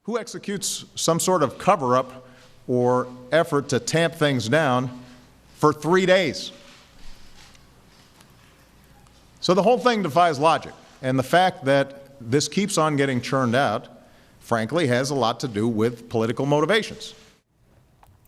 who executes some sort of cover-up or effort to tamp things down for 3 days? So the whole thing defies logic, and the fact that this keeps on getting churned out, frankly, has a lot to do with political motivations.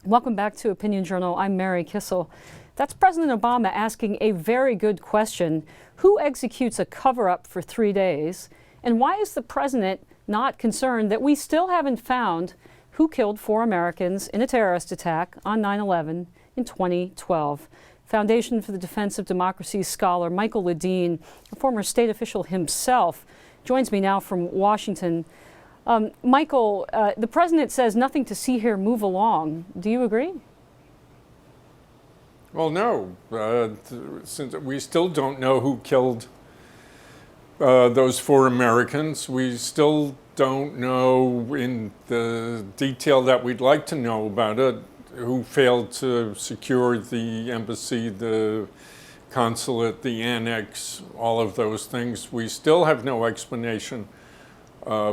Welcome back to Opinion Journal. I'm Mary Kissel. That's President Obama asking a very good question. Who executes a cover-up for 3 days? And why is the president not concerned that we still haven't found who killed 4 Americans in a terrorist attack on 9/11 in 2012? Foundation for the Defense of Democracies scholar Michael Ledeen, a former state official himself, joins me now from Washington. Michael, the president says nothing to see here, move along. Do you agree? Well, no. Since we still don't know who killed those 4 Americans, we still don't know in the detail that we'd like to know about it who failed to secure the embassy, the consulate, the annex, all of those things. We still have no explanation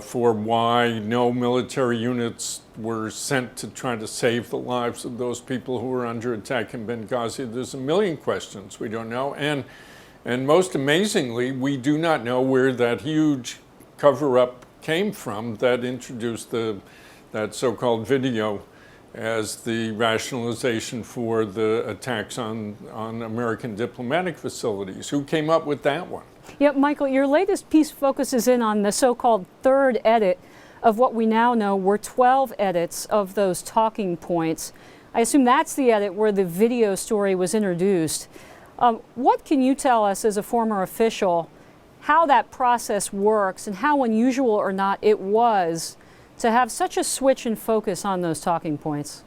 for why no military units were sent to try to save the lives of those people who were under attack in Benghazi. There's a million questions we don't know. And most amazingly, we do not know where that huge cover-up came from that introduced that so-called video as the rationalization for the attacks on American diplomatic facilities. Who came up with that one? Yeah, Michael, your latest piece focuses in on the so-called third edit of what we now know were 12 edits of those talking points. I assume that's the edit where the video story was introduced. What can you tell us as a former official how that process works and how unusual or not it was to have such a switch in focus on those talking points?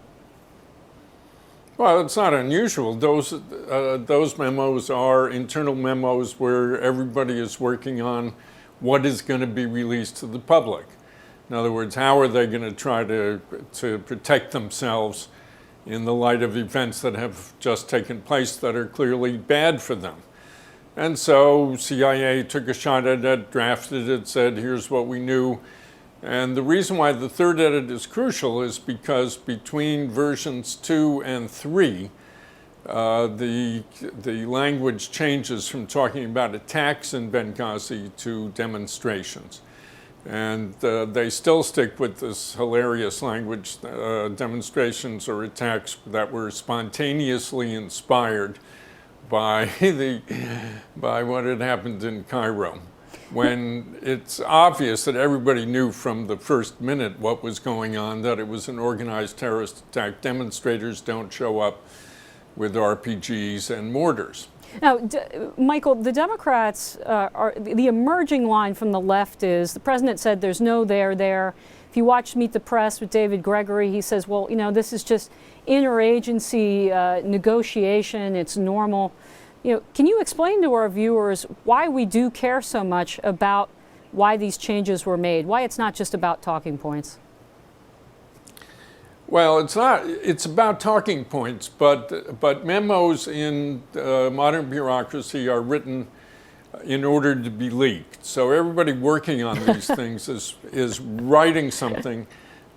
Well, it's not unusual. Those memos are internal memos where everybody is working on what is going to be released to the public. In other words, how are they going to try to protect themselves in the light of events that have just taken place that are clearly bad for them? And so CIA took a shot at it, drafted it, said, here's what we knew. And the reason why the third edit is crucial is because between versions 2 and 3, the language changes from talking about attacks in Benghazi to demonstrations. And they still stick with this hilarious language, demonstrations or attacks that were spontaneously inspired by what had happened in Cairo, when it's obvious that everybody knew from the first minute what was going on, that it was an organized terrorist attack. Demonstrators don't show up with RPGs and mortars. Now, Michael, the Democrats the emerging line from the left is, the president said there's no there. If you watch Meet the Press with David Gregory, he says, well, this is just interagency negotiation, it's normal. Can you explain to our viewers why we do care so much about why these changes were made, why it's not just about talking points? Well, it's not. It's about talking points, but memos in modern bureaucracy are written in order to be leaked. So everybody working on these things is writing something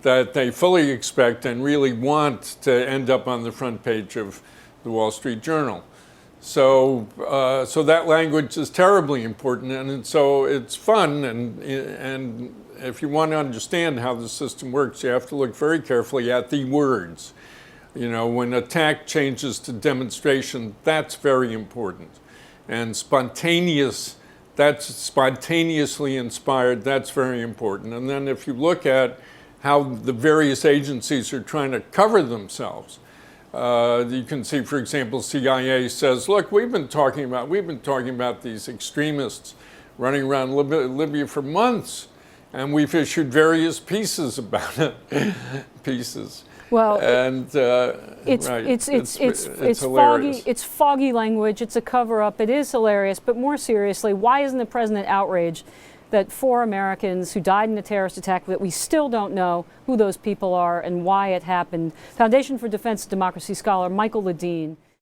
that they fully expect and really want to end up on the front page of the Wall Street Journal. So that language is terribly important, and so it's fun. And if you want to understand how the system works, you have to look very carefully at the words. When attack changes to demonstration, that's very important. And that's spontaneously inspired, that's very important. And then if you look at how the various agencies are trying to cover themselves, you can see, for example, CIA says, look, we've been talking about these extremists running around Libya for months, and we've issued various pieces about it. Well, and it's hilarious. It's foggy language. It's a cover-up. It is hilarious. But more seriously, why isn't the president outraged that 4 Americans who died in a terrorist attack, that we still don't know who those people are and why it happened? Foundation for Defense of Democracies scholar Michael Ledeen.